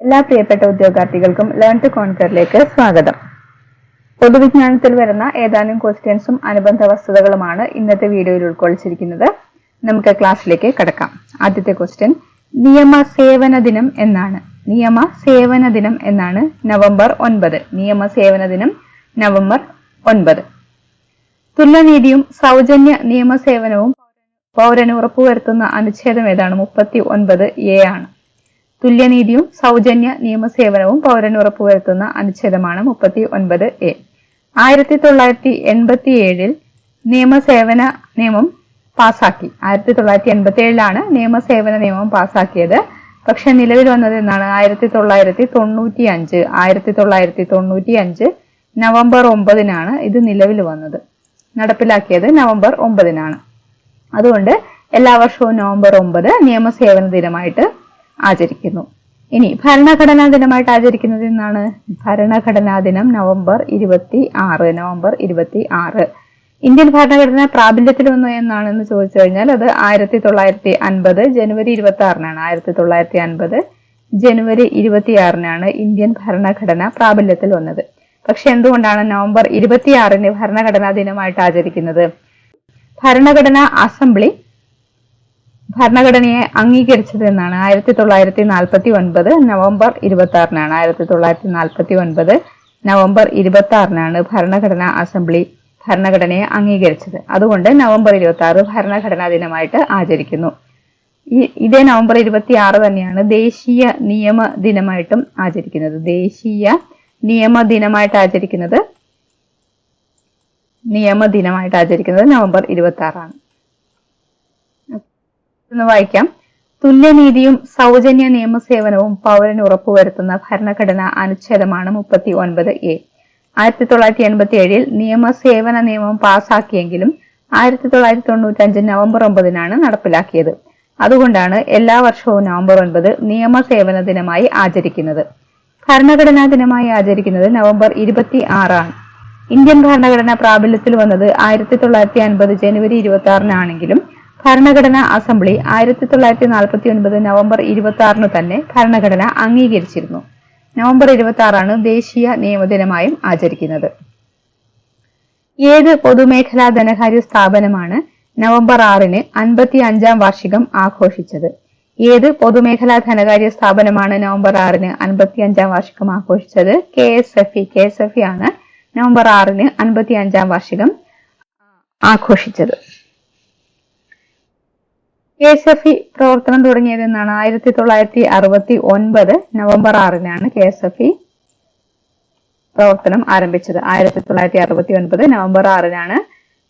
എല്ലാ പ്രിയപ്പെട്ട ഉദ്യോഗാർത്ഥികൾക്കും learn to കോൺകറിലേക്ക് സ്വാഗതം. പൊതുവിജ്ഞാനത്തിൽ വരുന്ന ഏതാനും ക്വസ്റ്റ്യൻസും അനുബന്ധ വസ്തുതകളുമാണ് ഇന്നത്തെ വീഡിയോയിൽ ഉൾക്കൊള്ളിച്ചിരിക്കുന്നത്. നമുക്ക് ക്ലാസ്സിലേക്ക് കടക്കാം. ആദ്യത്തെ ക്വസ്റ്റ്യൻ, നിയമസേവന ദിനം എന്നാണ്. നിയമസേവന ദിനം എന്നാണ് നവംബർ 9. നിയമസേവന ദിനം നവംബർ 9. തുല്യനീതിയും സൗജന്യ നിയമസേവനവും പൗരന് ഉറപ്പുവരുത്തുന്ന അനുച്ഛേദം ഏതാണ്? 39A ആണ്. തുല്യനീതിയും സൗജന്യ നിയമസേവനവും പൗരന് ഉറപ്പുവരുത്തുന്ന അനുച്ഛേദമാണ് 39A. 1987 നിയമസേവന നിയമം പാസാക്കി. 1987 നിയമസേവന നിയമം പാസാക്കിയത്. പക്ഷെ നിലവിൽ വന്നത് എന്നാണ്? 1995. 1995 നവംബർ 9 ഇത് നിലവിൽ വന്നത്. നടപ്പിലാക്കിയത് നവംബർ 9. അതുകൊണ്ട് എല്ലാ വർഷവും നവംബർ 9 നിയമസേവന ദിനമായിട്ട് ആചരിക്കുന്നു. ഇനി ഭരണഘടനാ ദിനമായിട്ട് ആചരിക്കുന്നത് എന്നാണ്? ഭരണഘടനാ ദിനം നവംബർ 26. നവംബർ 26. ഇന്ത്യൻ ഭരണഘടന പ്രാബല്യത്തിൽ വന്നു എന്നാണെന്ന് ചോദിച്ചു കഴിഞ്ഞാൽ അത് 1950 ജനുവരി 26 1950 ജനുവരി 26 ഇന്ത്യൻ ഭരണഘടന പ്രാബല്യത്തിൽ വന്നത്. പക്ഷെ എന്തുകൊണ്ടാണ് നവംബർ 26 ഭരണഘടനാ ദിനമായിട്ട് ആചരിക്കുന്നത്? ഭരണഘടനാ അസംബ്ലി ഭരണഘടനയെ അംഗീകരിച്ചത് എന്നാണ്? 1949 നവംബർ 26 1949 നവംബർ 26 ഭരണഘടനാ അസംബ്ലി ഭരണഘടനയെ അംഗീകരിച്ചത്. അതുകൊണ്ട് നവംബർ 26 ഭരണഘടനാ ദിനമായിട്ട് ആചരിക്കുന്നു. ഇതേ നവംബർ 26 തന്നെയാണ് ദേശീയ നിയമ ദിനമായിട്ടും ആചരിക്കുന്നത്. ദേശീയ നിയമ ദിനമായിട്ട് ആചരിക്കുന്നത് നവംബർ 26. ഒന്ന് വായിക്കാം. തുല്യനീതിയും സൗജന്യ നിയമസേവനവും പൗരന് ഉറപ്പുവരുത്തുന്ന ഭരണഘടനാ അനുച്ഛേദമാണ് 39A. 1987 നിയമസേവന നിയമം പാസാക്കിയെങ്കിലും 1995 നവംബർ 9 നടപ്പിലാക്കിയത്. അതുകൊണ്ടാണ് എല്ലാ വർഷവും നവംബർ 9 നിയമസേവന ദിനമായി ആചരിക്കുന്നത്. ഭരണഘടനാ ദിനമായി ആചരിക്കുന്നത് നവംബർ 26. ഇന്ത്യൻ ഭരണഘടന പ്രാബല്യത്തിൽ വന്നത് 1950 ജനുവരി 26 ആണെങ്കിലും ഭരണഘടനാ അസംബ്ലി 1949 നവംബർ 26 തന്നെ ഭരണഘടന അംഗീകരിച്ചിരുന്നു. നവംബർ 26 ദേശീയ നിയമദിനമായും ആചരിക്കുന്നത്. ഏത് പൊതുമേഖലാ ധനകാര്യ സ്ഥാപനമാണ് നവംബർ 6 55-ാം വാർഷികം ആഘോഷിച്ചത്? ഏത് പൊതുമേഖലാ ധനകാര്യ സ്ഥാപനമാണ് നവംബർ 6 55-ാം വാർഷികം ആഘോഷിച്ചത്? KSFE ആണ് നവംബർ 6 55-ാം വാർഷികം ആഘോഷിച്ചത്. KSFE പ്രവർത്തനം തുടങ്ങിയത് എന്നാണ്? 1969 നവംബർ 6 KSFE പ്രവർത്തനം ആരംഭിച്ചത്. 1969 നവംബർ 6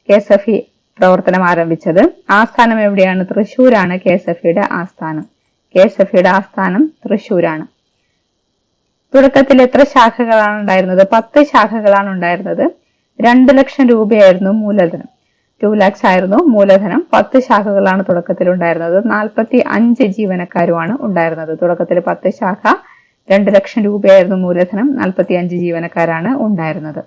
KSFE പ്രവർത്തനം ആരംഭിച്ചത്. ആസ്ഥാനം എവിടെയാണ്? തൃശ്ശൂരാണ് KSFEയുടെ ആസ്ഥാനം. KSFEയുടെ ആസ്ഥാനം തൃശ്ശൂരാണ്. തുടക്കത്തിൽ എത്ര ശാഖകളാണ് ഉണ്ടായിരുന്നത്? 10 ശാഖകളാണ് ഉണ്ടായിരുന്നത്. 2 ലക്ഷം രൂപയായിരുന്നു മൂലധനം. 2 lakhs ആയിരുന്നു മൂലധനം. 10 ശാഖകളാണ് തുടക്കത്തിൽ ഉണ്ടായിരുന്നത്. 45 ജീവനക്കാരുമാണ് ഉണ്ടായിരുന്നത്. തുടക്കത്തിൽ 10 ശാഖ, 2 ലക്ഷം രൂപയായിരുന്നു മൂലധനം, 45 ജീവനക്കാരാണ് ഉണ്ടായിരുന്നത്.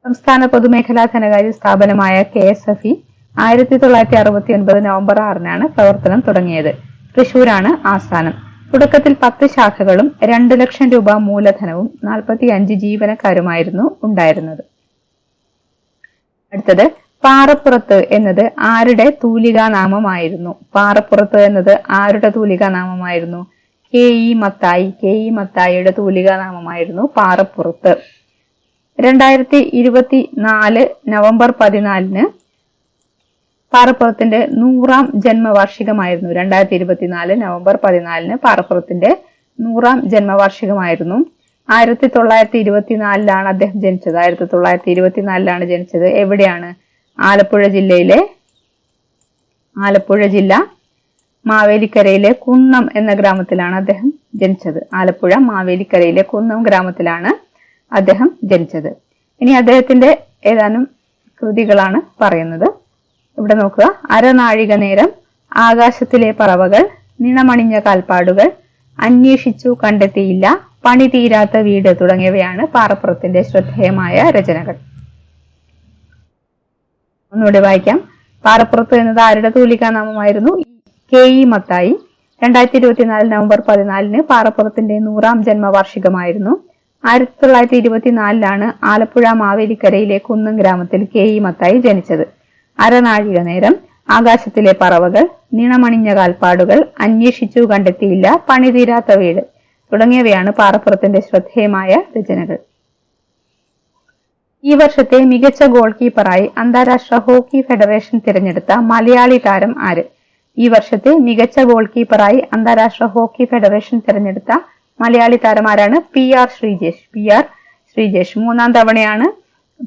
സംസ്ഥാന പൊതുമേഖലാ ധനകാര്യ സ്ഥാപനമായ KSFE 1969 നവംബർ 6 പ്രവർത്തനം തുടങ്ങിയത്. തൃശ്ശൂരാണ് ആസ്ഥാനം. തുടക്കത്തിൽ 10 ശാഖകളും 2 ലക്ഷം രൂപ മൂലധനവും 45 ജീവനക്കാരുമായിരുന്നു ഉണ്ടായിരുന്നത്. അടുത്തത്, പാറപ്പുറത്ത് എന്നത് ആരുടെ തൂലികാനാമമായിരുന്നു? പാറപ്പുറത്ത് എന്നത് ആരുടെ തൂലികാനാമമായിരുന്നു? KE മത്തായിയുടെ തൂലികാനാമമായിരുന്നു പാറപ്പുറത്ത്. 2024 നവംബർ 14 പാറപ്പുറത്തിന്റെ 100-ാം ജന്മവാർഷികമായിരുന്നു. 2024 നവംബർ 14 പാറപ്പുറത്തിന്റെ 100-ാം ജന്മവാർഷികമായിരുന്നു. 1924 അദ്ദേഹം ജനിച്ചത്. 1924 ജനിച്ചത്. എവിടെയാണ്? ആലപ്പുഴ ജില്ല മാവേലിക്കരയിലെ കുന്നം എന്ന ഗ്രാമത്തിലാണ് അദ്ദേഹം ജനിച്ചത്. ആലപ്പുഴ മാവേലിക്കരയിലെ കുന്നം ഗ്രാമത്തിലാണ് അദ്ദേഹം ജനിച്ചത്. ഇനി അദ്ദേഹത്തിന്റെ ഏതാനും കൃതികളാണ് പറയുന്നത്. ഇവിടെ നോക്കുക. അരനാഴിക നേരം, ആകാശത്തിലെ പറവകൾ, നിണമണിഞ്ഞ കാൽപ്പാടുകൾ, അന്വേഷിച്ചു കണ്ടെത്തിയില്ല, പണി തീരാത്ത വീട് തുടങ്ങിയവയാണ് പാറപ്പുറത്തിന്റെ ശ്രദ്ധേയമായ രചനകൾ. ഒന്നുകൂടി വായിക്കാം. പാറപ്പുറത്ത് എന്നത് ആരുടെ തൂലികാനാമമായിരുന്നു? KE മത്തായി. 2024 നവംബർ 14 പാറപ്പുറത്തിന്റെ 100ാം ജന്മവാർഷികമായിരുന്നു. 1924 ആലപ്പുഴ മാവേലിക്കരയിലെ കുന്നം ഗ്രാമത്തിൽ കെ ഇ മത്തായി ജനിച്ചത്. അരനാഴിക നേരം, ആകാശത്തിലെ പറവകൾ, നിണമണിഞ്ഞ കാൽപ്പാടുകൾ, അന്വേഷിച്ചു കണ്ടെത്തിയില്ല, പണിതീരാത്ത വീട് തുടങ്ങിയവയാണ് പാറപ്പുറത്തിന്റെ ശ്രദ്ധേയമായ രചനകൾ. ഈ വർഷത്തെ മികച്ച ഗോൾ കീപ്പറായി അന്താരാഷ്ട്ര ഹോക്കി ഫെഡറേഷൻ തിരഞ്ഞെടുത്ത മലയാളി താരം ആര്? ഈ വർഷത്തെ മികച്ച ഗോൾ കീപ്പറായി അന്താരാഷ്ട്ര ഹോക്കി ഫെഡറേഷൻ തിരഞ്ഞെടുത്ത മലയാളി താരം ആരാണ്? P R Sreejesh. 3ാം തവണയാണ്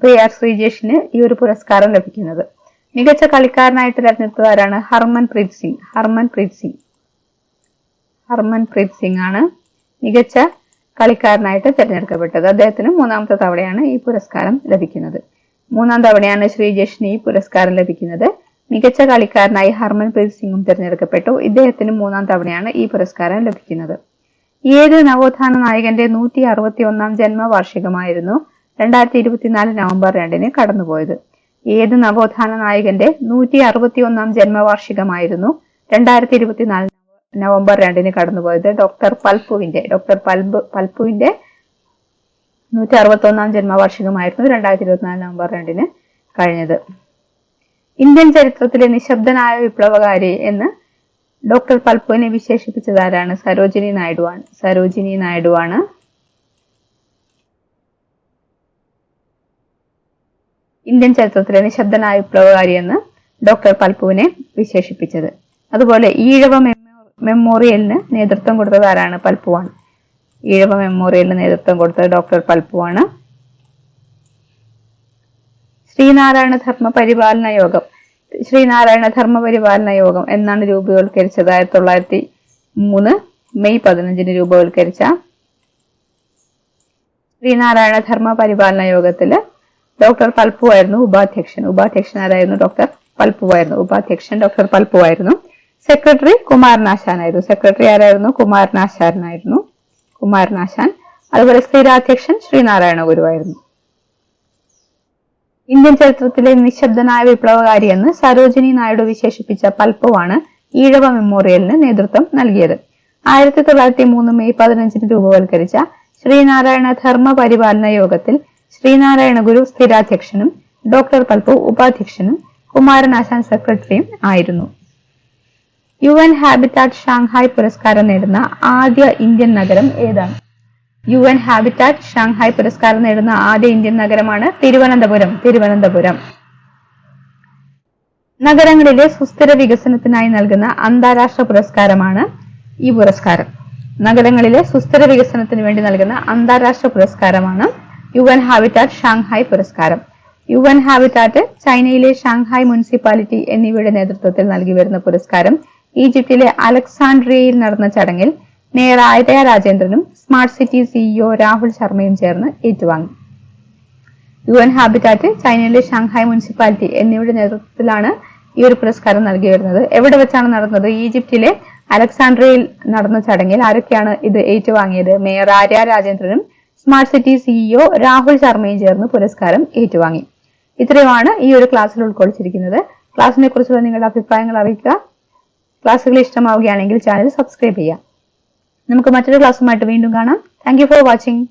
പി ആർ ശ്രീജേഷിന് ഈ ഒരു പുരസ്കാരം ലഭിക്കുന്നത്. മികച്ച കളിക്കാരനായിട്ട് തിരഞ്ഞെടുത്തത് ആരാണ്? ഹർമൻപ്രീത് സിംഗ് ആണ് മികച്ച കളിക്കാരനായിട്ട് തിരഞ്ഞെടുക്കപ്പെട്ടത്. അദ്ദേഹത്തിന് 3ാമത്തെ തവണയാണ് ഈ പുരസ്കാരം ലഭിക്കുന്നത്. 3ാം തവണയാണ് ശ്രീജേഷിന് ഈ പുരസ്കാരം ലഭിക്കുന്നത്. മികച്ച കളിക്കാരനായി ഹർമൻപ്രീത് സിംഗും തിരഞ്ഞെടുക്കപ്പെട്ടു. ഇദ്ദേഹത്തിന് 3ാം തവണയാണ് ഈ പുരസ്കാരം ലഭിക്കുന്നത്. ഏത് നവോത്ഥാന നായകന്റെ 161ാം ജന്മവാർഷികമായിരുന്നു 2024 നവംബർ 2 കടന്നുപോയത്? ഏത് നവോത്ഥാന നായകന്റെ 161ാം ജന്മവാർഷികമായിരുന്നു 2024 നവംബർ 2 കടന്നുപോയത്? ഡോക്ടർ പൽപ്പുവിന്റെ 161ാം ജന്മവാർഷികമായിരുന്നു 2024 നവംബർ 2 കഴിഞ്ഞത്. ഇന്ത്യൻ ചരിത്രത്തിലെ നിശബ്ദനായ വിപ്ലവകാരി എന്ന് ഡോക്ടർ പൽപ്പുവിനെ വിശേഷിപ്പിച്ചതാരാണ്? സരോജിനി നായിഡുവാണ്. ഇന്ത്യൻ ചരിത്രത്തിലെ നിശബ്ദനായ വിപ്ലവകാരി എന്ന് ഡോക്ടർ പൽപ്പുവിനെ വിശേഷിപ്പിച്ചത്. അതുപോലെ ഈഴവ മെമ്മോറിയലിന് നേതൃത്വം കൊടുത്തത് ആരാണ്? പൽപ്പുവാണ്. ഈഴവ മെമ്മോറിയലിന് നേതൃത്വം കൊടുത്തത് ഡോക്ടർ പൽപ്പുവാണ്. ശ്രീനാരായണ ധർമ്മ പരിപാലന യോഗം എന്നാണ് രൂപവത്കരിച്ചത്? 1903 മെയ് 15 രൂപവത്കരിച്ച ശ്രീനാരായണ ധർമ്മ പരിപാലന യോഗത്തില് ഡോക്ടർ പൽപ്പുവായിരുന്നു ഉപാധ്യക്ഷൻ ആരായിരുന്നു? ഡോക്ടർ പൽപ്പുവായിരുന്നു. സെക്രട്ടറി ആരായിരുന്നു? കുമാരനാശാൻ. അതുപോലെ സ്ഥിരാധ്യക്ഷൻ ശ്രീനാരായണ ഗുരുവായിരുന്നു. ഇന്ത്യൻ ചരിത്രത്തിലെ നിശബ്ദനായ വിപ്ലവകാരി എന്ന് സരോജിനി നായിഡു വിശേഷിപ്പിച്ച പൽപ്പുവാണ് ഈഴവ മെമ്മോറിയലിന് നേതൃത്വം നൽകിയത്. 1903 മെയ് 15 രൂപവത്കരിച്ച ശ്രീനാരായണ ധർമ്മ പരിപാലന യോഗത്തിൽ ശ്രീനാരായണ ഗുരു സ്ഥിരാധ്യക്ഷനും ഡോക്ടർ പൽപ്പു ഉപാധ്യക്ഷനും കുമാരനാശാൻ സെക്രട്ടറിയും ആയിരുന്നു. UN ഹാബിറ്റാറ്റ് ഷാങ്ഹായ് പുരസ്കാരം നേടുന്ന ആദ്യ ഇന്ത്യൻ നഗരം ഏതാണ്? UN ഹാബിറ്റാറ്റ് ഷാങ്ഹായ് പുരസ്കാരം നേടുന്ന ആദ്യ ഇന്ത്യൻ നഗരമാണ് തിരുവനന്തപുരം. നഗരങ്ങളിലെ സുസ്ഥിര വികസനത്തിനായി നൽകുന്ന അന്താരാഷ്ട്ര പുരസ്കാരമാണ് ഈ പുരസ്കാരം. നഗരങ്ങളിലെ സുസ്ഥിര വികസനത്തിന് വേണ്ടി നൽകുന്ന അന്താരാഷ്ട്ര പുരസ്കാരമാണ് UN ഹാബിറ്റാറ്റ് ഷാങ്ഹായ് പുരസ്കാരം. UN ഹാബിറ്റാറ്റ് ചൈനയിലെ ഷാങ്ഹായ് മുനിസിപ്പാലിറ്റി എന്നിവയുടെ നേതൃത്വത്തിൽ നൽകി വരുന്ന പുരസ്കാരം ഈജിപ്തിലെ അലക്സാൻഡ്രിയയിൽ നടന്ന ചടങ്ങിൽ മേയർ ആര്യ രാജേന്ദ്രനും സ്മാർട്ട് സിറ്റി CEO രാഹുൽ ശർമ്മയും ചേർന്ന് ഏറ്റുവാങ്ങി. UN ഹാബിറ്റാറ്റ് ചൈനയിലെ ഷാങ്ഹായ് മുനിസിപ്പാലിറ്റി എന്നിവയുടെ നേതൃത്വത്തിലാണ് ഈ ഒരു പുരസ്കാരം നൽകി വരുന്നത്. എവിടെ വെച്ചാണ് നടന്നത്? ഈജിപ്തിലെ അലക്സാൻഡ്രിയയിൽ നടന്ന ചടങ്ങിൽ ആരൊക്കെയാണ് ഇത് ഏറ്റുവാങ്ങിയത്? മേയർ ആര്യ രാജേന്ദ്രനും സ്മാർട്ട് സിറ്റി CEO രാഹുൽ ശർമ്മയും ചേർന്ന് പുരസ്കാരം ഏറ്റുവാങ്ങി. ഇത്രയുമാണ് ഈ ഒരു ക്ലാസ്സിൽ ഉൾക്കൊള്ളിച്ചിരിക്കുന്നത്. ക്ലാസ്സിനെ കുറിച്ചുള്ള നിങ്ങളുടെ അഭിപ്രായങ്ങൾ അറിയിക്കുക. ക്ലാസ്സുകൾ ഇഷ്ടമാവുകയാണെങ്കിൽ ചാനൽ സബ്സ്ക്രൈബ് ചെയ്യുക. നമുക്ക് മറ്റൊരു ക്ലാസ്സുമായിട്ട് വീണ്ടും കാണാം. Thank you for watching.